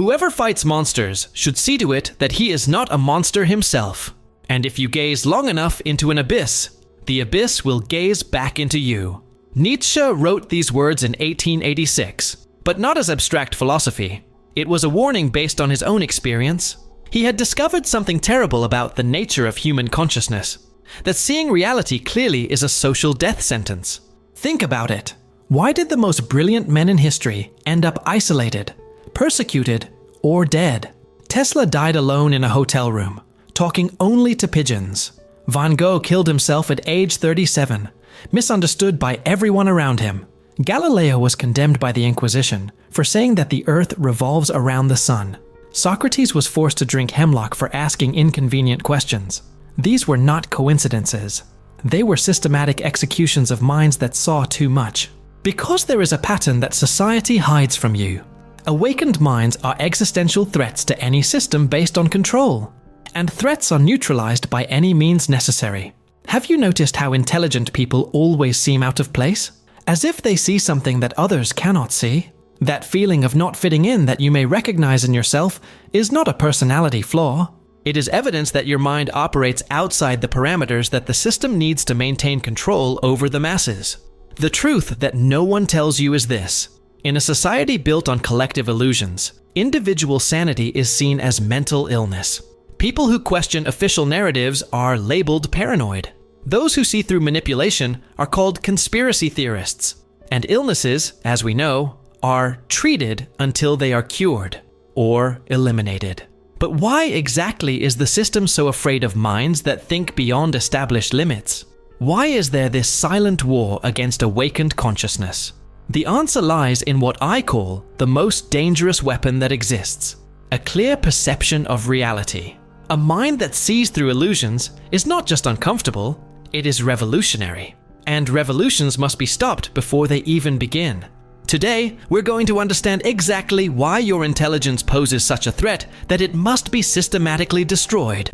Whoever fights monsters should see to it that he is not a monster himself. And if you gaze long enough into an abyss, the abyss will gaze back into you. Nietzsche wrote these words in 1886, but not as abstract philosophy. It was a warning based on his own experience. He had discovered something terrible about the nature of human consciousness, that seeing reality clearly is a social death sentence. Think about it. Why did the most brilliant men in history end up isolated, persecuted, or dead? Tesla died alone in a hotel room, talking only to pigeons. Van Gogh killed himself at age 37, misunderstood by everyone around him. Galileo was condemned by the Inquisition for saying that the earth revolves around the sun. Socrates was forced to drink hemlock for asking inconvenient questions. These were not coincidences. They were systematic executions of minds that saw too much. Because there is a pattern that society hides from you. Awakened minds are existential threats to any system based on control. And threats are neutralized by any means necessary. Have you noticed how intelligent people always seem out of place? As if they see something that others cannot see? That feeling of not fitting in that you may recognize in yourself is not a personality flaw. It is evidence that your mind operates outside the parameters that the system needs to maintain control over the masses. The truth that no one tells you is this. In a society built on collective illusions, individual sanity is seen as mental illness. People who question official narratives are labeled paranoid. Those who see through manipulation are called conspiracy theorists. And illnesses, as we know, are treated until they are cured or eliminated. But why exactly is the system so afraid of minds that think beyond established limits? Why is there this silent war against awakened consciousness? The answer lies in what I call the most dangerous weapon that exists: a clear perception of reality. A mind that sees through illusions is not just uncomfortable, it is revolutionary. And revolutions must be stopped before they even begin. Today, we're going to understand exactly why your intelligence poses such a threat that it must be systematically destroyed.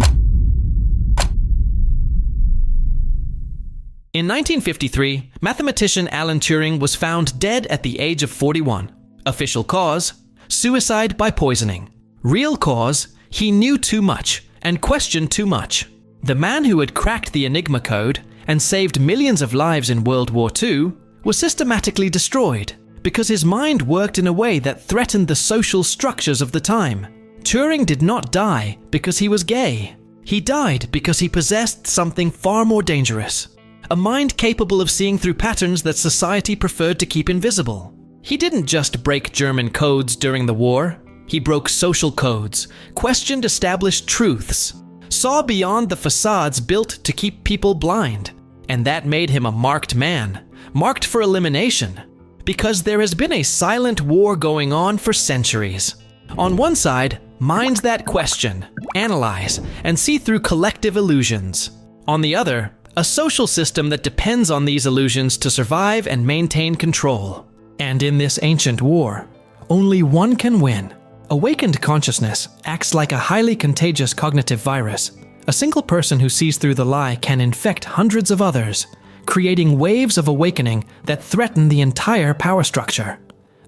In 1953, mathematician Alan Turing was found dead at the age of 41. Official cause: suicide by poisoning. Real cause: he knew too much and questioned too much. The man who had cracked the Enigma code and saved millions of lives in World War II was systematically destroyed because his mind worked in a way that threatened the social structures of the time. Turing did not die because he was gay. He died because he possessed something far more dangerous. A mind capable of seeing through patterns that society preferred to keep invisible. He didn't just break German codes during the war. He broke social codes, questioned established truths, saw beyond the facades built to keep people blind. And that made him a marked man, marked for elimination. Because there has been a silent war going on for centuries. On one side, minds that question, analyze, and see through collective illusions. On the other, a social system that depends on these illusions to survive and maintain control. And in this ancient war, only one can win. Awakened consciousness acts like a highly contagious cognitive virus. A single person who sees through the lie can infect hundreds of others, creating waves of awakening that threaten the entire power structure.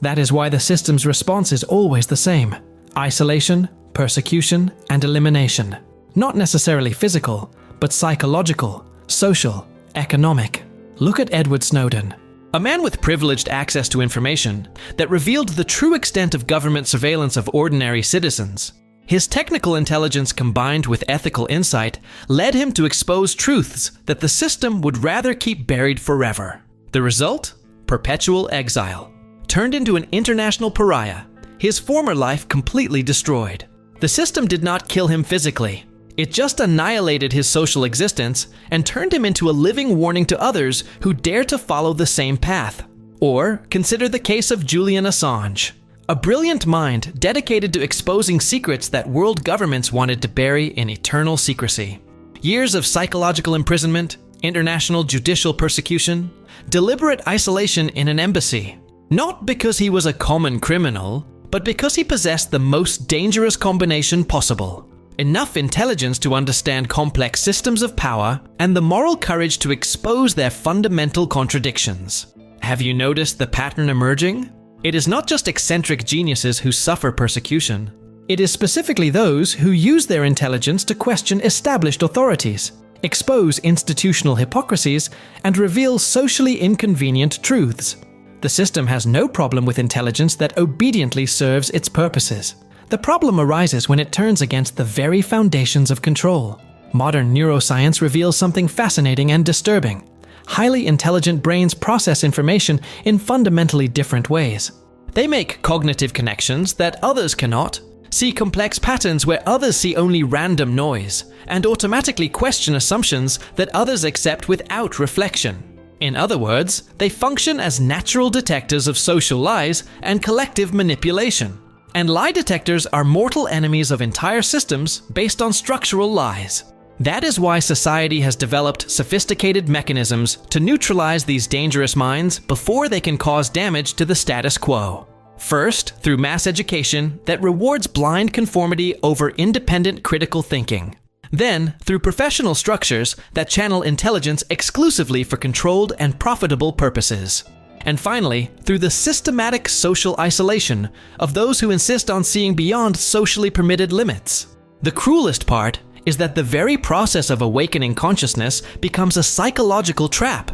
That is why the system's response is always the same: isolation, persecution, and elimination. Not necessarily physical, but psychological, social, economic. Look at Edward Snowden. A man with privileged access to information that revealed the true extent of government surveillance of ordinary citizens. His technical intelligence combined with ethical insight led him to expose truths that the system would rather keep buried forever. The result? Perpetual exile. Turned into an international pariah, his former life completely destroyed. The system did not kill him physically. It just annihilated his social existence and turned him into a living warning to others who dare to follow the same path. Or consider the case of Julian Assange. A brilliant mind dedicated to exposing secrets that world governments wanted to bury in eternal secrecy. Years of psychological imprisonment, international judicial persecution, deliberate isolation in an embassy. Not because he was a common criminal, but because he possessed the most dangerous combination possible. Enough intelligence to understand complex systems of power and the moral courage to expose their fundamental contradictions. Have you noticed the pattern emerging? It is not just eccentric geniuses who suffer persecution. It is specifically those who use their intelligence to question established authorities, expose institutional hypocrisies, and reveal socially inconvenient truths. The system has no problem with intelligence that obediently serves its purposes. The problem arises when it turns against the very foundations of control. Modern neuroscience reveals something fascinating and disturbing. Highly intelligent brains process information in fundamentally different ways. They make cognitive connections that others cannot, see complex patterns where others see only random noise, and automatically question assumptions that others accept without reflection. In other words, they function as natural detectors of social lies and collective manipulation. And lie detectors are mortal enemies of entire systems based on structural lies. That is why society has developed sophisticated mechanisms to neutralize these dangerous minds before they can cause damage to the status quo. First, through mass education that rewards blind conformity over independent critical thinking. Then, through professional structures that channel intelligence exclusively for controlled and profitable purposes. And finally, through the systematic social isolation of those who insist on seeing beyond socially permitted limits. The cruelest part is that the very process of awakening consciousness becomes a psychological trap.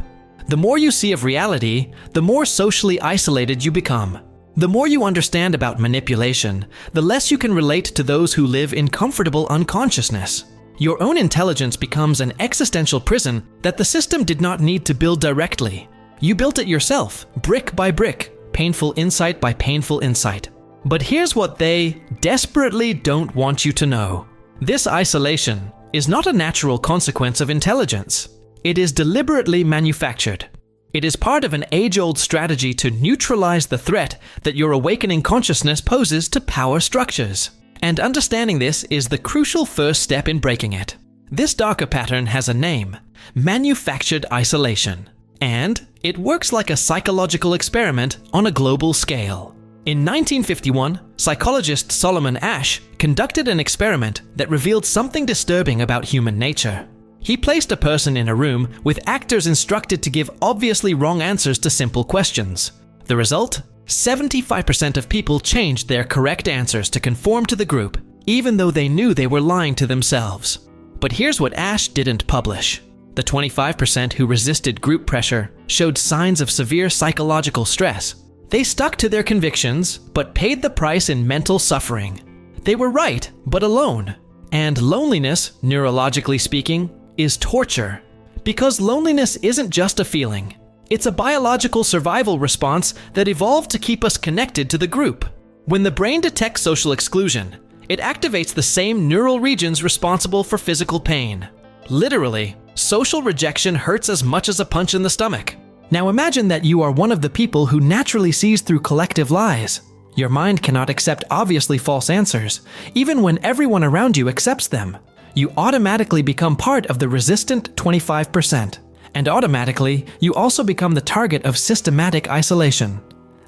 The more you see of reality, the more socially isolated you become. The more you understand about manipulation, the less you can relate to those who live in comfortable unconsciousness. Your own intelligence becomes an existential prison that the system did not need to build directly. You built it yourself, brick by brick, painful insight by painful insight. But here's what they desperately don't want you to know. This isolation is not a natural consequence of intelligence. It is deliberately manufactured. It is part of an age-old strategy to neutralize the threat that your awakening consciousness poses to power structures. And understanding this is the crucial first step in breaking it. This darker pattern has a name: manufactured isolation. And it works like a psychological experiment on a global scale. In 1951, psychologist Solomon Asch conducted an experiment that revealed something disturbing about human nature. He placed a person in a room with actors instructed to give obviously wrong answers to simple questions. The result? 75% of people changed their correct answers to conform to the group, even though they knew they were lying to themselves. But here's what Asch didn't publish. The 25% who resisted group pressure showed signs of severe psychological stress. They stuck to their convictions, but paid the price in mental suffering. They were right, but alone. And loneliness, neurologically speaking, is torture. Because loneliness isn't just a feeling. It's a biological survival response that evolved to keep us connected to the group. When the brain detects social exclusion, it activates the same neural regions responsible for physical pain. Literally, social rejection hurts as much as a punch in the stomach. Now imagine that you are one of the people who naturally sees through collective lies. Your mind cannot accept obviously false answers, even when everyone around you accepts them. You automatically become part of the resistant 25%. And automatically, you also become the target of systematic isolation.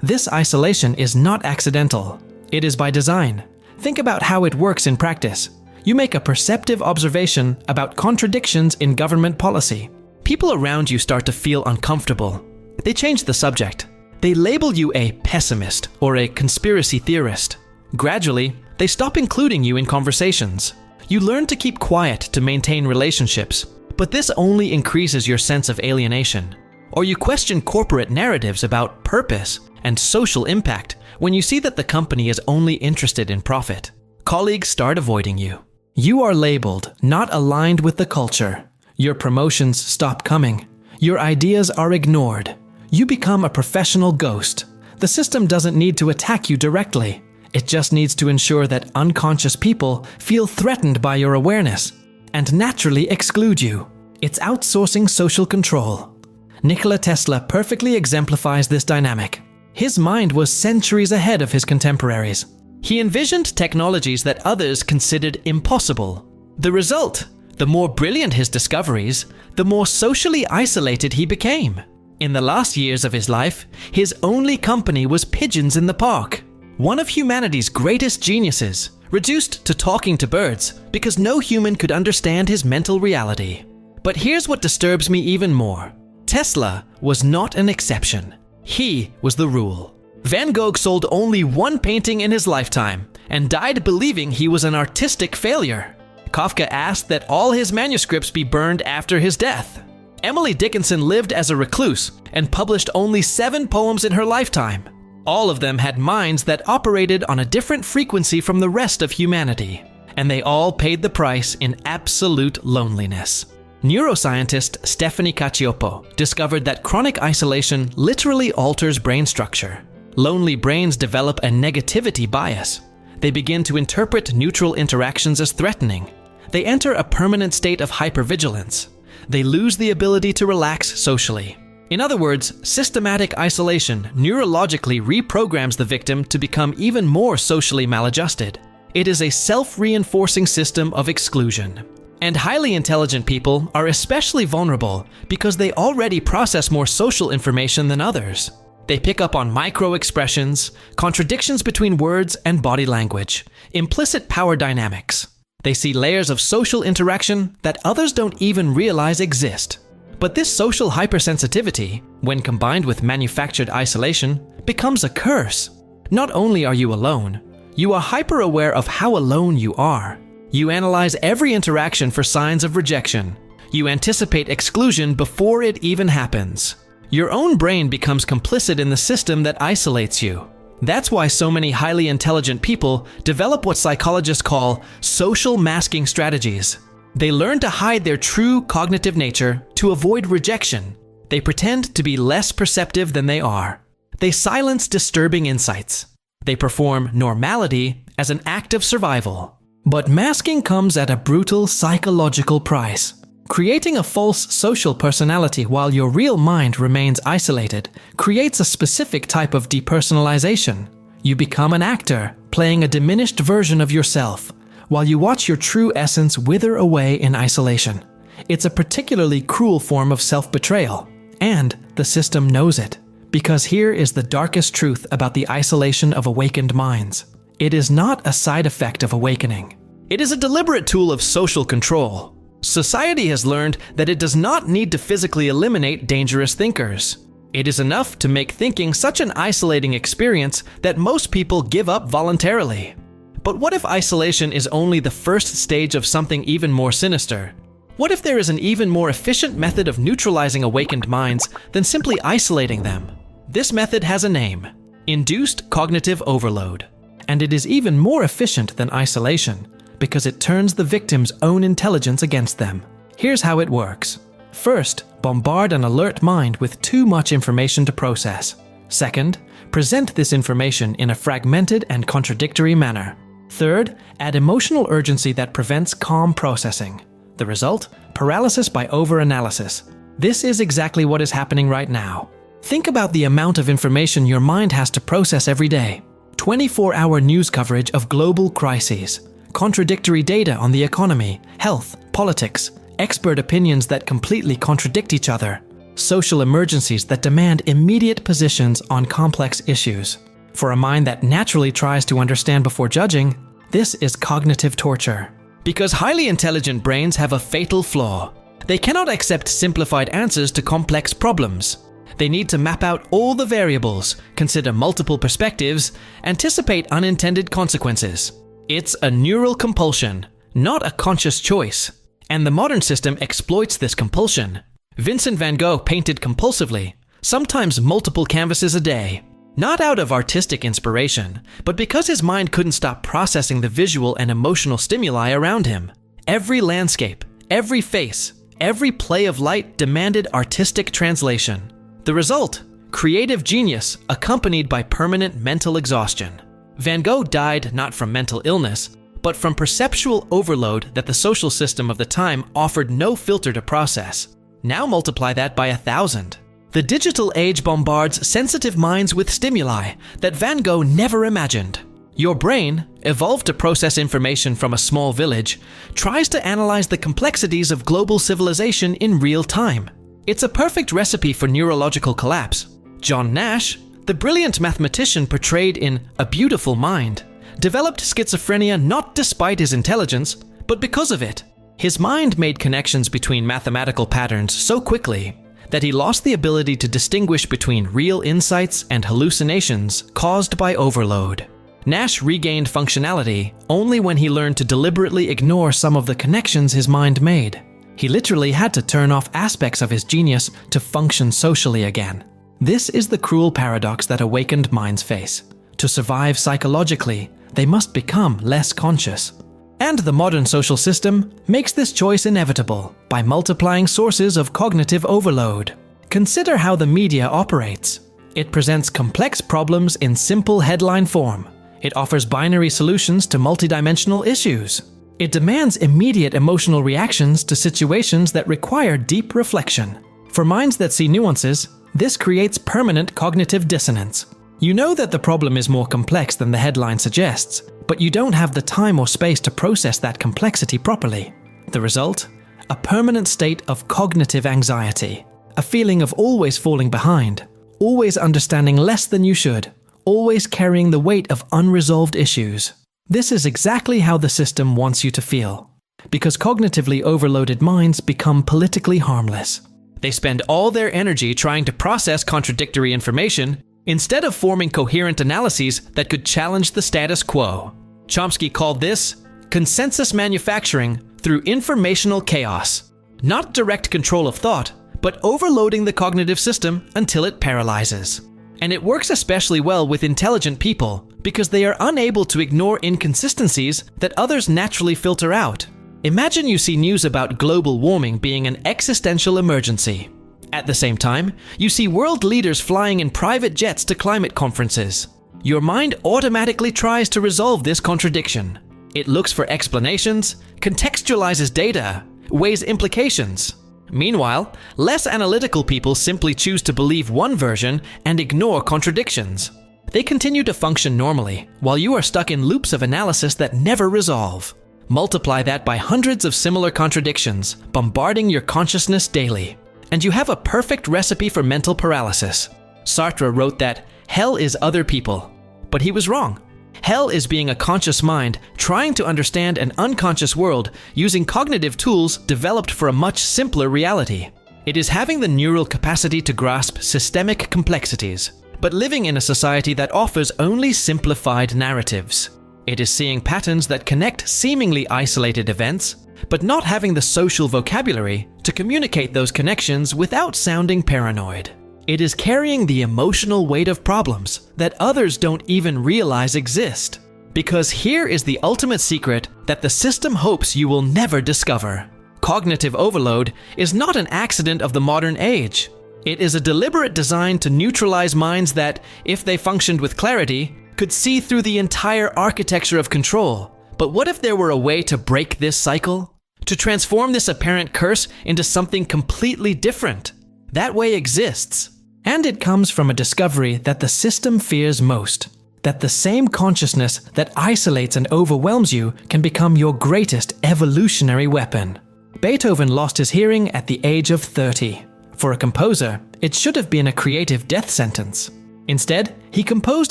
This isolation is not accidental. It is by design. Think about how it works in practice. You make a perceptive observation about contradictions in government policy. People around you start to feel uncomfortable. They change the subject. They label you a pessimist or a conspiracy theorist. Gradually, they stop including you in conversations. You learn to keep quiet to maintain relationships. But this only increases your sense of alienation. Or you question corporate narratives about purpose and social impact when you see that the company is only interested in profit. Colleagues start avoiding you. You are labeled not aligned with the culture. Your promotions stop coming. Your ideas are ignored. You become a professional ghost. The system doesn't need to attack you directly. It just needs to ensure that unconscious people feel threatened by your awareness and naturally exclude you. It's outsourcing social control. Nikola Tesla perfectly exemplifies this dynamic. His mind was centuries ahead of his contemporaries. He envisioned technologies that others considered impossible. The result? The more brilliant his discoveries, the more socially isolated he became. In the last years of his life, his only company was pigeons in the park. One of humanity's greatest geniuses, reduced to talking to birds because no human could understand his mental reality. But here's what disturbs me even more. Tesla was not an exception. He was the rule. Van Gogh sold only one painting in his lifetime and died believing he was an artistic failure. Kafka asked that all his manuscripts be burned after his death. Emily Dickinson lived as a recluse and published only 7 poems in her lifetime. All of them had minds that operated on a different frequency from the rest of humanity, and they all paid the price in absolute loneliness. Neuroscientist Stephanie Cacioppo discovered that chronic isolation literally alters brain structure. Lonely brains develop a negativity bias. They begin to interpret neutral interactions as threatening. They enter a permanent state of hypervigilance. They lose the ability to relax socially. In other words, systematic isolation neurologically reprograms the victim to become even more socially maladjusted. It is a self-reinforcing system of exclusion. And highly intelligent people are especially vulnerable because they already process more social information than others. They pick up on micro-expressions, contradictions between words and body language, implicit power dynamics. They see layers of social interaction that others don't even realize exist. But this social hypersensitivity, when combined with manufactured isolation, becomes a curse. Not only are you alone, you are hyper-aware of how alone you are. You analyze every interaction for signs of rejection. You anticipate exclusion before it even happens. Your own brain becomes complicit in the system that isolates you. That's why so many highly intelligent people develop what psychologists call social masking strategies. They learn to hide their true cognitive nature to avoid rejection. They pretend to be less perceptive than they are. They silence disturbing insights. They perform normality as an act of survival. But masking comes at a brutal psychological price. Creating a false social personality while your real mind remains isolated creates a specific type of depersonalization. You become an actor, playing a diminished version of yourself, while you watch your true essence wither away in isolation. It's a particularly cruel form of self-betrayal, and the system knows it. Because here is the darkest truth about the isolation of awakened minds. It is not a side effect of awakening. It is a deliberate tool of social control. Society has learned that it does not need to physically eliminate dangerous thinkers. It is enough to make thinking such an isolating experience that most people give up voluntarily. But what if isolation is only the first stage of something even more sinister? What if there is an even more efficient method of neutralizing awakened minds than simply isolating them? This method has a name: induced cognitive overload. And it is even more efficient than isolation, because it turns the victim's own intelligence against them. Here's how it works. First, bombard an alert mind with too much information to process. Second, present this information in a fragmented and contradictory manner. Third, add emotional urgency that prevents calm processing. The result? Paralysis by overanalysis. This is exactly what is happening right now. Think about the amount of information your mind has to process every day. 24-hour news coverage of global crises. Contradictory data on the economy, health, politics, expert opinions that completely contradict each other, social emergencies that demand immediate positions on complex issues. For a mind that naturally tries to understand before judging, this is cognitive torture. Because highly intelligent brains have a fatal flaw. They cannot accept simplified answers to complex problems. They need to map out all the variables, consider multiple perspectives, anticipate unintended consequences. It's a neural compulsion, not a conscious choice. And the modern system exploits this compulsion. Vincent van Gogh painted compulsively, sometimes multiple canvases a day. Not out of artistic inspiration, but because his mind couldn't stop processing the visual and emotional stimuli around him. Every landscape, every face, every play of light demanded artistic translation. The result? Creative genius accompanied by permanent mental exhaustion. Van Gogh died not from mental illness, but from perceptual overload that the social system of the time offered no filter to process. Now multiply that by 1,000. The digital age bombards sensitive minds with stimuli that Van Gogh never imagined. Your brain, evolved to process information from a small village, tries to analyze the complexities of global civilization in real time. It's a perfect recipe for neurological collapse. John Nash, the brilliant mathematician portrayed in A Beautiful Mind, developed schizophrenia not despite his intelligence, but because of it. His mind made connections between mathematical patterns so quickly that he lost the ability to distinguish between real insights and hallucinations caused by overload. Nash regained functionality only when he learned to deliberately ignore some of the connections his mind made. He literally had to turn off aspects of his genius to function socially again. This is the cruel paradox that awakened minds face. To survive psychologically, they must become less conscious. And the modern social system makes this choice inevitable by multiplying sources of cognitive overload. Consider how the media operates. It presents complex problems in simple headline form. It offers binary solutions to multidimensional issues. It demands immediate emotional reactions to situations that require deep reflection. For minds that see nuances, this creates permanent cognitive dissonance. You know that the problem is more complex than the headline suggests, but you don't have the time or space to process that complexity properly. The result? A permanent state of cognitive anxiety, a feeling of always falling behind, always understanding less than you should, always carrying the weight of unresolved issues. This is exactly how the system wants you to feel, because cognitively overloaded minds become politically harmless. They spend all their energy trying to process contradictory information instead of forming coherent analyses that could challenge the status quo. Chomsky called this consensus manufacturing through informational chaos. Not direct control of thought, but overloading the cognitive system until it paralyzes. And it works especially well with intelligent people because they are unable to ignore inconsistencies that others naturally filter out. Imagine you see news about global warming being an existential emergency. At the same time, you see world leaders flying in private jets to climate conferences. Your mind automatically tries to resolve this contradiction. It looks for explanations, contextualizes data, weighs implications. Meanwhile, less analytical people simply choose to believe one version and ignore contradictions. They continue to function normally, while you are stuck in loops of analysis that never resolve. Multiply that by hundreds of similar contradictions, bombarding your consciousness daily. And you have a perfect recipe for mental paralysis. Sartre wrote that hell is other people, but he was wrong. Hell is being a conscious mind trying to understand an unconscious world using cognitive tools developed for a much simpler reality. It is having the neural capacity to grasp systemic complexities, but living in a society that offers only simplified narratives. It is seeing patterns that connect seemingly isolated events, but not having the social vocabulary to communicate those connections without sounding paranoid. It is carrying the emotional weight of problems that others don't even realize exist. Because here is the ultimate secret that the system hopes you will never discover. Cognitive overload is not an accident of the modern age. It is a deliberate design to neutralize minds that, if they functioned with clarity, could see through the entire architecture of control. But what if there were a way to break this cycle? To transform this apparent curse into something completely different? That way exists. And it comes from a discovery that the system fears most. That the same consciousness that isolates and overwhelms you can become your greatest evolutionary weapon. Beethoven lost his hearing at the age of 30. For a composer, it should have been a creative death sentence. Instead, he composed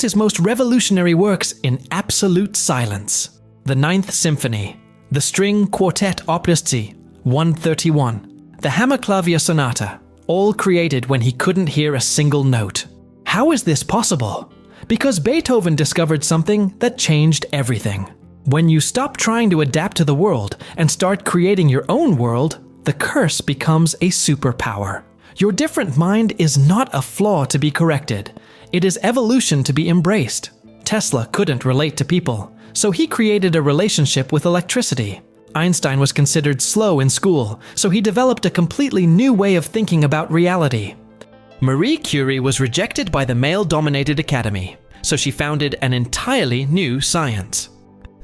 his most revolutionary works in absolute silence. The Ninth Symphony, the String Quartet Opus C, 131, the Hammerklavier Sonata, all created when he couldn't hear a single note. How is this possible? Because Beethoven discovered something that changed everything. When you stop trying to adapt to the world and start creating your own world, the curse becomes a superpower. Your different mind is not a flaw to be corrected. It is evolution to be embraced. Tesla couldn't relate to people, so he created a relationship with electricity. Einstein was considered slow in school, so he developed a completely new way of thinking about reality. Marie Curie was rejected by the male-dominated academy, so she founded an entirely new science.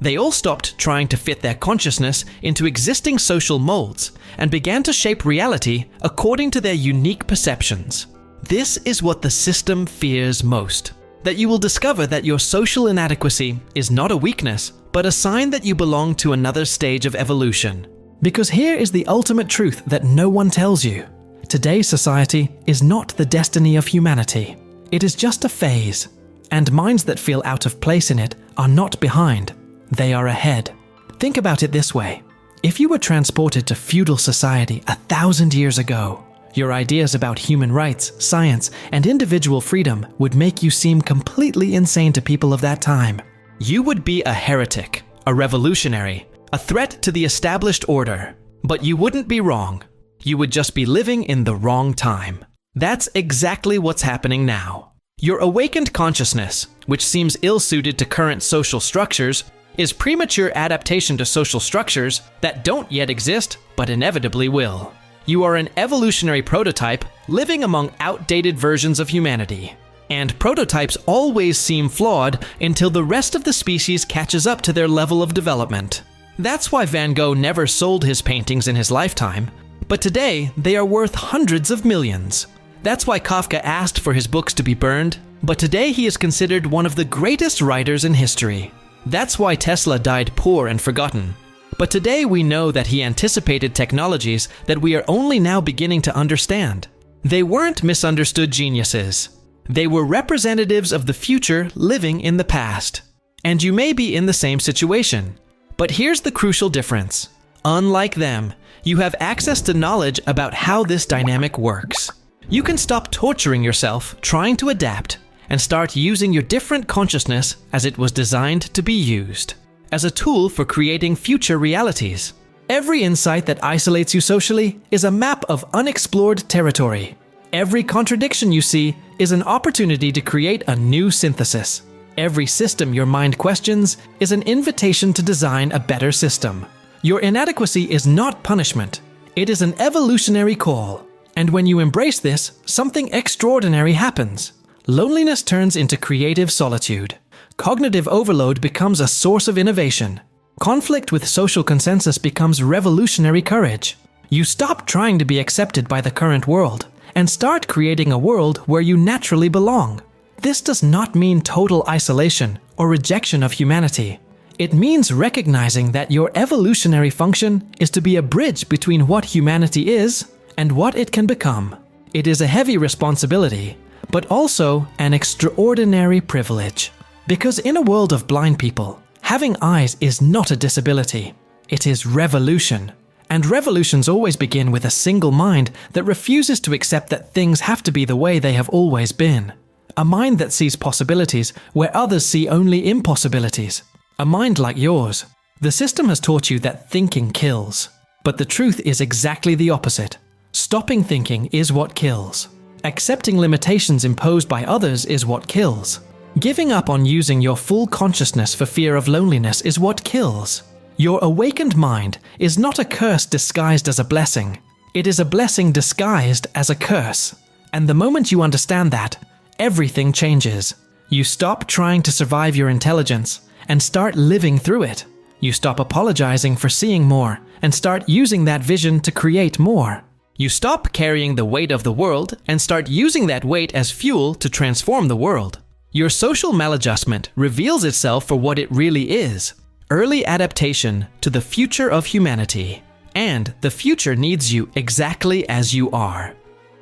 They all stopped trying to fit their consciousness into existing social molds and began to shape reality according to their unique perceptions. This is what the system fears most. That you will discover that your social inadequacy is not a weakness, but a sign that you belong to another stage of evolution. Because here is the ultimate truth that no one tells you. Today's society is not the destiny of humanity. It is just a phase. And minds that feel out of place in it are not behind. They are ahead. Think about it this way. If you were transported to feudal society 1,000 years ago, Your ideas about human rights, science, and individual freedom would make you seem completely insane to people of that time. You would be a heretic, a revolutionary, a threat to the established order. But you wouldn't be wrong. You would just be living in the wrong time. That's exactly what's happening now. Your awakened consciousness, which seems ill-suited to current social structures, is premature adaptation to social structures that don't yet exist but inevitably will. You are an evolutionary prototype living among outdated versions of humanity. And prototypes always seem flawed until the rest of the species catches up to their level of development. That's why Van Gogh never sold his paintings in his lifetime, but today they are worth hundreds of millions. That's why Kafka asked for his books to be burned, but today he is considered one of the greatest writers in history. That's why Tesla died poor and forgotten. But today we know that he anticipated technologies that we are only now beginning to understand. They weren't misunderstood geniuses. They were representatives of the future living in the past. And you may be in the same situation. But here's the crucial difference. Unlike them, you have access to knowledge about how this dynamic works. You can stop torturing yourself trying to adapt and start using your different consciousness as it was designed to be used, as a tool for creating future realities. Every insight that isolates you socially is a map of unexplored territory. Every contradiction you see is an opportunity to create a new synthesis. Every system your mind questions is an invitation to design a better system. Your inadequacy is not punishment. It is an evolutionary call. And when you embrace this, something extraordinary happens. Loneliness turns into creative solitude. Cognitive overload becomes a source of innovation. Conflict with social consensus becomes revolutionary courage. You stop trying to be accepted by the current world and start creating a world where you naturally belong. This does not mean total isolation or rejection of humanity. It means recognizing that your evolutionary function is to be a bridge between what humanity is and what it can become. It is a heavy responsibility, but also an extraordinary privilege. Because in a world of blind people, having eyes is not a disability. It is revolution. And revolutions always begin with a single mind that refuses to accept that things have to be the way they have always been. A mind that sees possibilities where others see only impossibilities. A mind like yours. The system has taught you that thinking kills. But the truth is exactly the opposite. Stopping thinking is what kills. Accepting limitations imposed by others is what kills. Giving up on using your full consciousness for fear of loneliness is what kills. Your awakened mind is not a curse disguised as a blessing. It is a blessing disguised as a curse. And the moment you understand that, everything changes. You stop trying to survive your intelligence and start living through it. You stop apologizing for seeing more and start using that vision to create more. You stop carrying the weight of the world and start using that weight as fuel to transform the world. Your social maladjustment reveals itself for what it really is: early adaptation to the future of humanity. And the future needs you exactly as you are.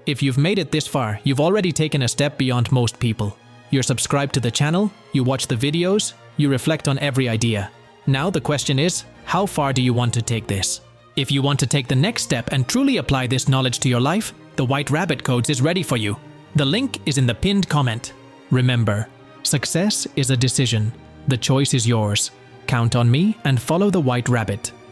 If you've made it this far, you've already taken a step beyond most people. You're subscribed to the channel, you watch the videos, you reflect on every idea. Now the question is, how far do you want to take this? If you want to take the next step and truly apply this knowledge to your life, the White Rabbit Codes is ready for you. The link is in the pinned comment. Remember, success is a decision. The choice is yours. Count on me and follow the White Rabbit.